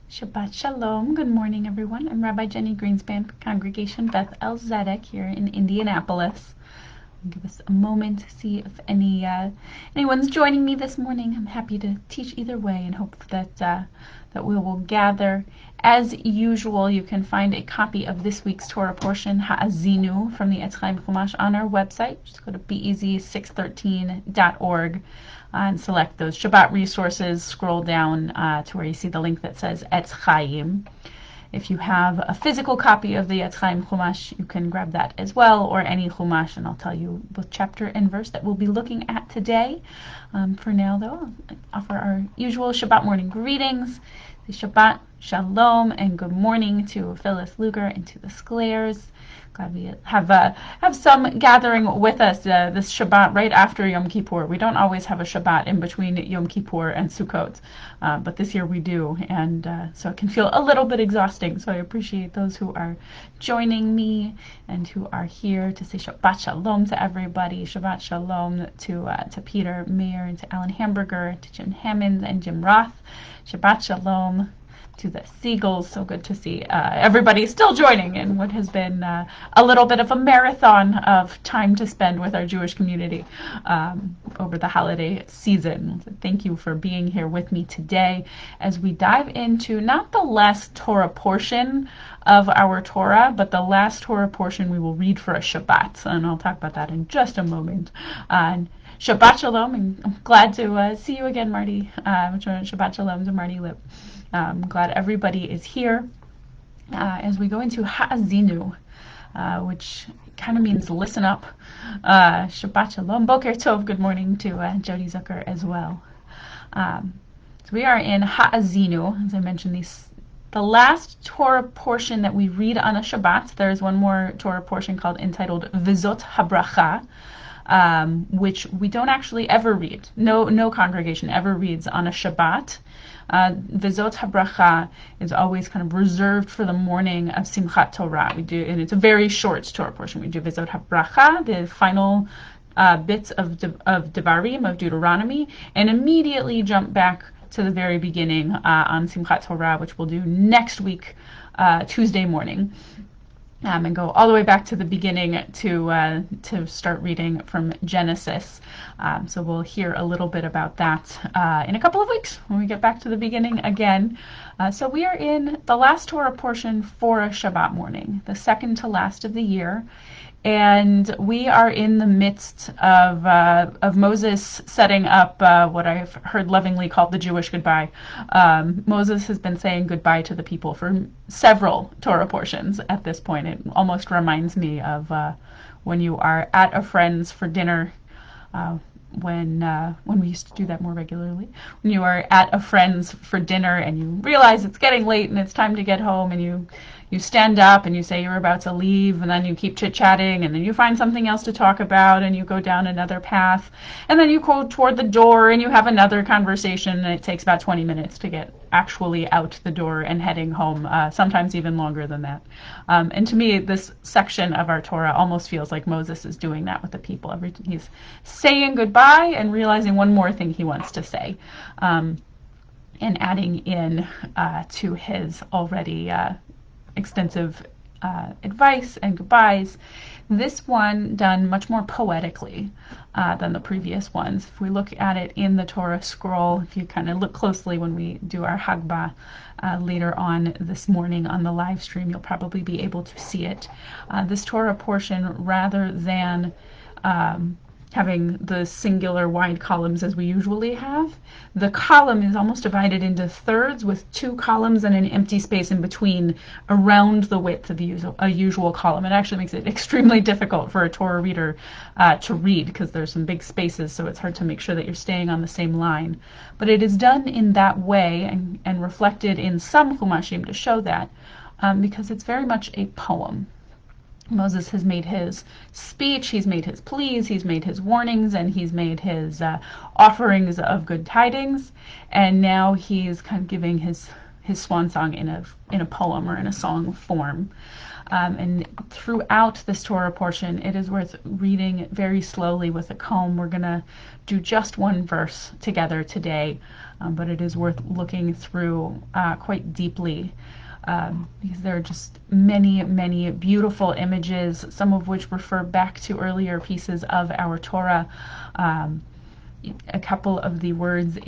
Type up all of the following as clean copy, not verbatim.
Shabbat Shalom. Good morning, everyone. I'm Rabbi Jenny Greenspan, Congregation Beth-El here in Indianapolis. I'll give us a moment to see if anyone's joining me this morning. I'm happy to teach either way and hope that we will gather. As usual, you can find a copy of this week's Torah portion, Ha'azinu, from the Etz Chaim Chumash on our website. Just go to bez613.org and select those Shabbat resources. Scroll down to where you see the link that says Etz Chaim. If you have a physical copy of the Etz Chaim Chumash, you can grab that as well, or any Chumash, and I'll tell you both chapter and verse that we'll be looking at today. For now, though, I'll offer our usual Shabbat morning greetings. The Shabbat Shalom and good morning to Phyllis Luger and to the Sclairs. Glad we have some gathering with us this Shabbat right after Yom Kippur. We don't always have a Shabbat in between Yom Kippur and Sukkot, but this year we do, and so it can feel a little bit exhausting. So I appreciate those who are joining me and who are here to say Shabbat Shalom to everybody. Shabbat Shalom to Peter Mayer and to Alan Hamburger, to Jim Hammond and Jim Roth. Shabbat Shalom to the Seagulls. So good to see everybody still joining in what has been a little bit of a marathon of time to spend with our Jewish community over the holiday season. So thank you for being here with me today as we dive into not the last Torah portion of our Torah, but the last Torah portion we will read for a Shabbat. And I'll talk about that in just a moment. Shabbat Shalom, and I'm glad to see you again, Marty. Shabbat Shalom to Marty Lip. I'm glad everybody is here as we go into Ha'azinu, which kind of means listen up. Shabbat Shalom, Boker Tov, good morning to Jody Zucker as well. So we are in Ha'azinu, as I mentioned, the last Torah portion that we read on a Shabbat. There is one more Torah portion entitled Vizot HaBracha, which we don't actually ever read. No congregation ever reads on a Shabbat. Vizot HaBracha is always kind of reserved for the morning of Simchat Torah. We do, and it's a very short Torah portion. We do Vizot HaBracha, the final bits of Devarim, of Deuteronomy, and immediately jump back to the very beginning on Simchat Torah, which we'll do next week, Tuesday morning. And go all the way back to the beginning to start reading from Genesis. So we'll hear a little bit about that in a couple of weeks when we get back to the beginning again. So we are in the last Torah portion for a Shabbat morning, the second to last of the year. And we are in the midst of Moses setting up what I've heard lovingly called the Jewish goodbye. Moses has been saying goodbye to the people for several Torah portions at this point. It almost reminds me of when you are at a friend's for dinner, when we used to do that more regularly. When you are at a friend's for dinner and you realize it's getting late and it's time to get home, and you stand up and you say you're about to leave, and then you keep chit-chatting, and then you find something else to talk about, and you go down another path, and then you go toward the door and you have another conversation, and it takes about 20 minutes to get actually out the door and heading home, sometimes even longer than that. And to me, this section of our Torah almost feels like Moses is doing that with the people. He's saying goodbye and realizing one more thing he wants to say, and adding in to his already extensive advice and goodbyes. This one done much more poetically than the previous ones. If we look at it in the Torah scroll, if you kind of look closely when we do our Hagbah later on this morning on the live stream, you'll probably be able to see it. This Torah portion, rather than having the singular wide columns as we usually have, the column is almost divided into thirds with two columns and an empty space in between around the width of a usual column. It actually makes it extremely difficult for a Torah reader to read because there's some big spaces, so it's hard to make sure that you're staying on the same line. But it is done in that way and reflected in some Chumashim to show that because it's very much a poem. Moses has made his speech, he's made his pleas, he's made his warnings, and he's made his offerings of good tidings, and now he's kind of giving his his swan song in a poem or in a song form. And throughout this Torah portion, it is worth reading very slowly with a comb. We're going to do just one verse together today, but it is worth looking through quite deeply, because there are just many, many beautiful images, some of which refer back to earlier pieces of our Torah. A couple of the words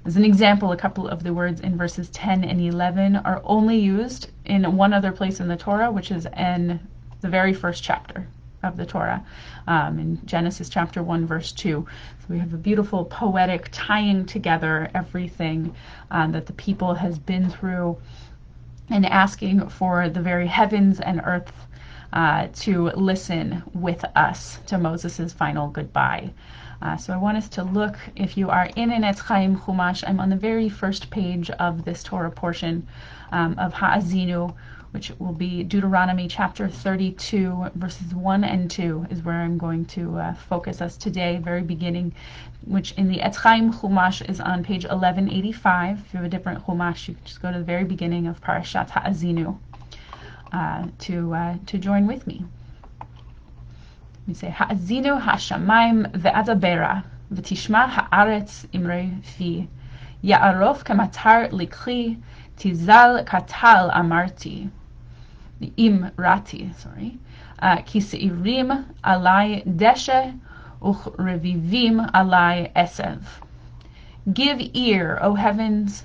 as an example, a couple of the words in verses 10 and 11 are only used in one other place in the Torah, which is in the very first chapter of the Torah, in Genesis chapter 1, verse 2. So we have a beautiful poetic tying together everything that the people has been through, and asking for the very heavens and earth to listen with us to Moses' final goodbye. So I want us to look, if you are in an Etz Chaim Chumash, I'm on the very first page of this Torah portion of Ha'azinu, which will be Deuteronomy chapter 32, verses 1 and 2 is where I'm going to focus us today, very beginning, which in the Etz Chaim Chumash is on page 1185. If you have a different Chumash, you can just go to the very beginning of Parashat Ha'azinu to join with me. We say, Ha'azinu ha'shamayim ve'adabera, v'tishma ha'aretz imrei fi, ya'arof kamatar likli, tizal katal amarti, imrati, sorry, ki se'irim alai deshe, uchrevivim alai esev. Give ear, O heavens,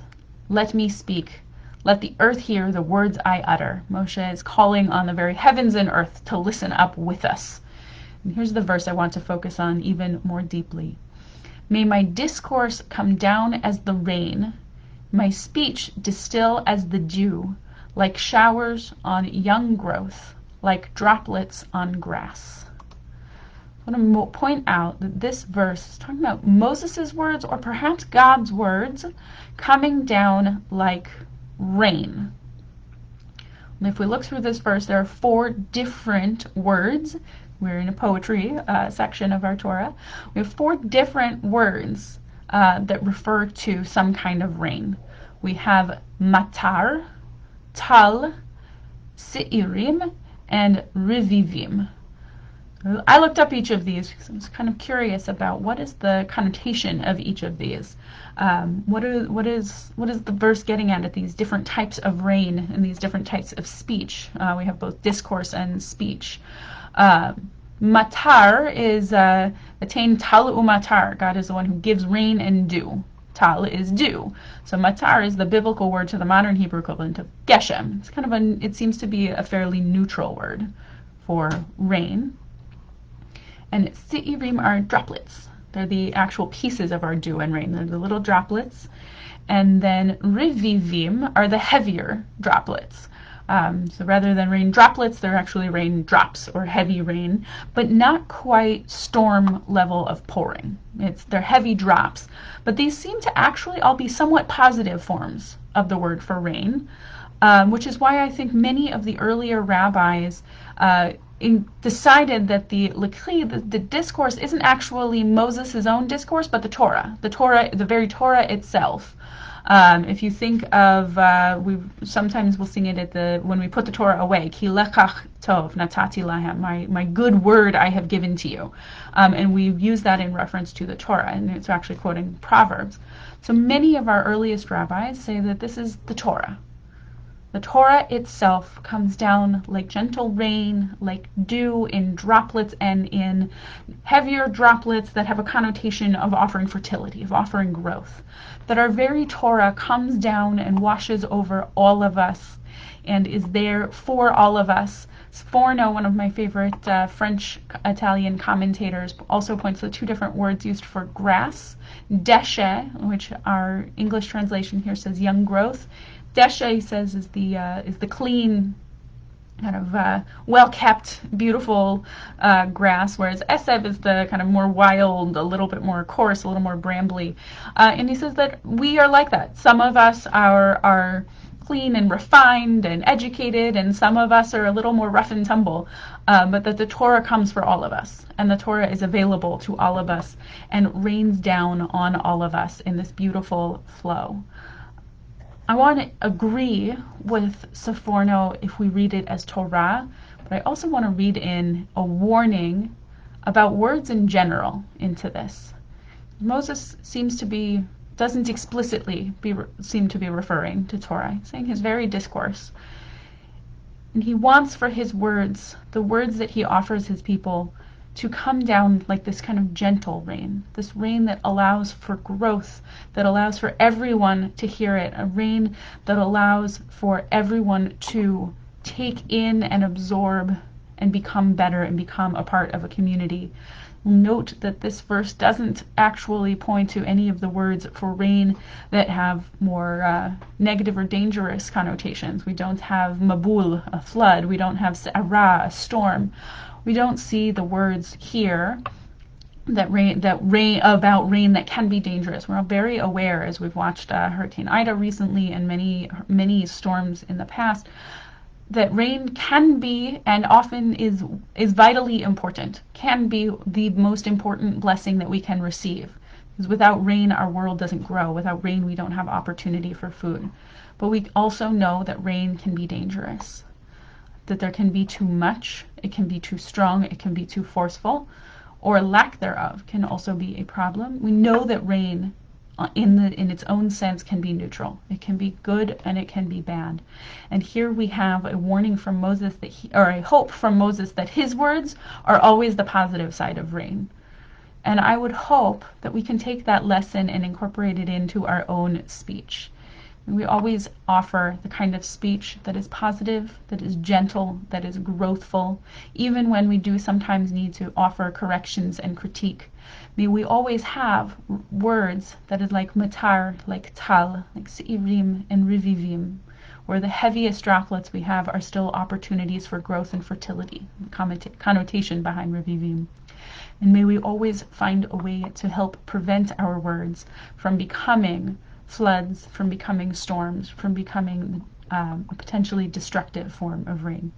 let me speak. Let the earth hear the words I utter. Moshe is calling on the very heavens and earth to listen up with us. And here's the verse I want to focus on even more deeply. May my discourse come down as the rain, my speech distill as the dew, like showers on young growth, like droplets on grass. I want to point out that this verse is talking about Moses' words, or perhaps God's words, coming down like rain. And if we look through this verse, there are 4 different words. We're in a poetry section of our Torah. We have 4 different words that refer to some kind of rain. We have matar, tal, seirim, and revivim. I looked up each of these because I was kind of curious about what is the connotation of each of these. What is the verse getting at these different types of rain and these different types of speech? We have both discourse and speech. Matar is attain tal umatar. God is the one who gives rain and dew. Tal is dew. So matar is the biblical word to the modern Hebrew equivalent of geshem. It's kind of it seems to be a fairly neutral word for rain. And seirim are droplets. They're the actual pieces of our dew and rain. They're the little droplets. And then revivim are the heavier droplets. So rather than rain droplets, they're actually rain drops or heavy rain, but not quite storm level of pouring. They're heavy drops. But these seem to actually all be somewhat positive forms of the word for rain, which is why I think many of the earlier rabbis decided that the discourse isn't actually Moses' own discourse, but the Torah, the very Torah itself. If you think of, sometimes we'll sing it when we put the Torah away, Ki lekach tov natati lahem, my good word I have given to you. And we use that in reference to the Torah, and it's actually quoting Proverbs. So many of our earliest rabbis say that this is the Torah. The Torah itself comes down like gentle rain, like dew in droplets and in heavier droplets that have a connotation of offering fertility, of offering growth. That our very Torah comes down and washes over all of us and is there for all of us. Sforno, one of my favorite French-Italian commentators, also points to 2 different words used for grass. Deshe, which our English translation here says young growth. Deshe, he says, is the clean, kind of well-kept, beautiful grass, whereas Esev is the kind of more wild, a little bit more coarse, a little more brambly. And he says that we are like that. Some of us are clean and refined and educated, and some of us are a little more rough and tumble, but that the Torah comes for all of us, and the Torah is available to all of us and rains down on all of us in this beautiful flow. I want to agree with Seforno if we read it as Torah, but I also want to read in a warning about words in general into this. Moses doesn't explicitly seem to be referring to Torah, saying his very discourse. And he wants for his words, the words that he offers his people, to come down like this kind of gentle rain, this rain that allows for growth, that allows for everyone to hear it, a rain that allows for everyone to take in and absorb and become better and become a part of a community. Note that this verse doesn't actually point to any of the words for rain that have more negative or dangerous connotations. We don't have mabul, a flood. We don't have sa'ara, a storm. We don't see the words here about rain that can be dangerous. We're very aware, as we've watched Hurricane Ida recently and many storms in the past, that rain can be and often is vitally important, can be the most important blessing that we can receive. Because without rain, our world doesn't grow. Without rain, we don't have opportunity for food. But we also know that rain can be dangerous, that there can be too much, it can be too strong, it can be too forceful, or lack thereof can also be a problem. We know that rain in its own sense can be neutral. It can be good and it can be bad. And here we have a warning from Moses or a hope from Moses that his words are always the positive side of rain. And I would hope that we can take that lesson and incorporate it into our own speech. We always offer the kind of speech that is positive, that is gentle, that is growthful, even when we do sometimes need to offer corrections and critique. May we always have words that is like matar, like tal, like seirim and rivivim, where the heaviest droplets we have are still opportunities for growth and fertility, connotation behind rivivim. And may we always find a way to help prevent our words from becoming floods, from becoming storms, from becoming a potentially destructive form of rain.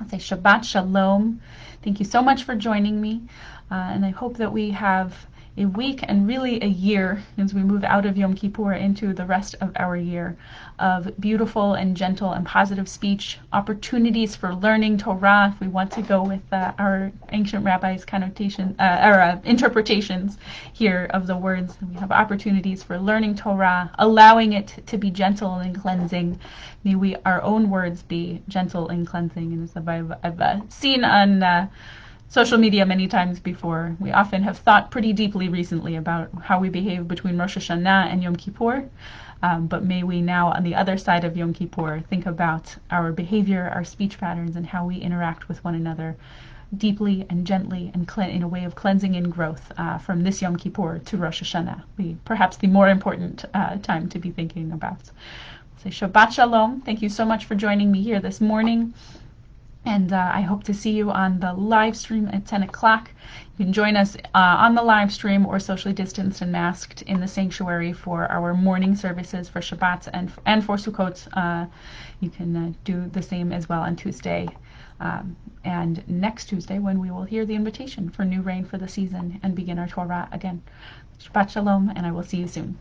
I'll say Shabbat Shalom. Thank you so much for joining me. And I hope that we have a week and really a year as we move out of Yom Kippur into the rest of our year of beautiful and gentle and positive speech, opportunities for learning Torah if we want to go with our ancient rabbis' interpretations here of the words. We have opportunities for learning Torah, allowing it to be gentle and cleansing. May our own words be gentle and cleansing. And as I've seen on social media many times before, we often have thought pretty deeply recently about how we behave between Rosh Hashanah and Yom Kippur. But may we now, on the other side of Yom Kippur, think about our behavior, our speech patterns, and how we interact with one another deeply and gently and in a way of cleansing and growth from this Yom Kippur to Rosh Hashanah, perhaps the more important time to be thinking about. So Shabbat Shalom. Thank you so much for joining me here this morning. And I hope to see you on the live stream at 10 o'clock. You can join us on the live stream or socially distanced and masked in the sanctuary for our morning services for Shabbat and for Sukkot. You can do the same as well on Tuesday and next Tuesday, when we will hear the invitation for new rain for the season and begin our Torah again. Shabbat Shalom, and I will see you soon.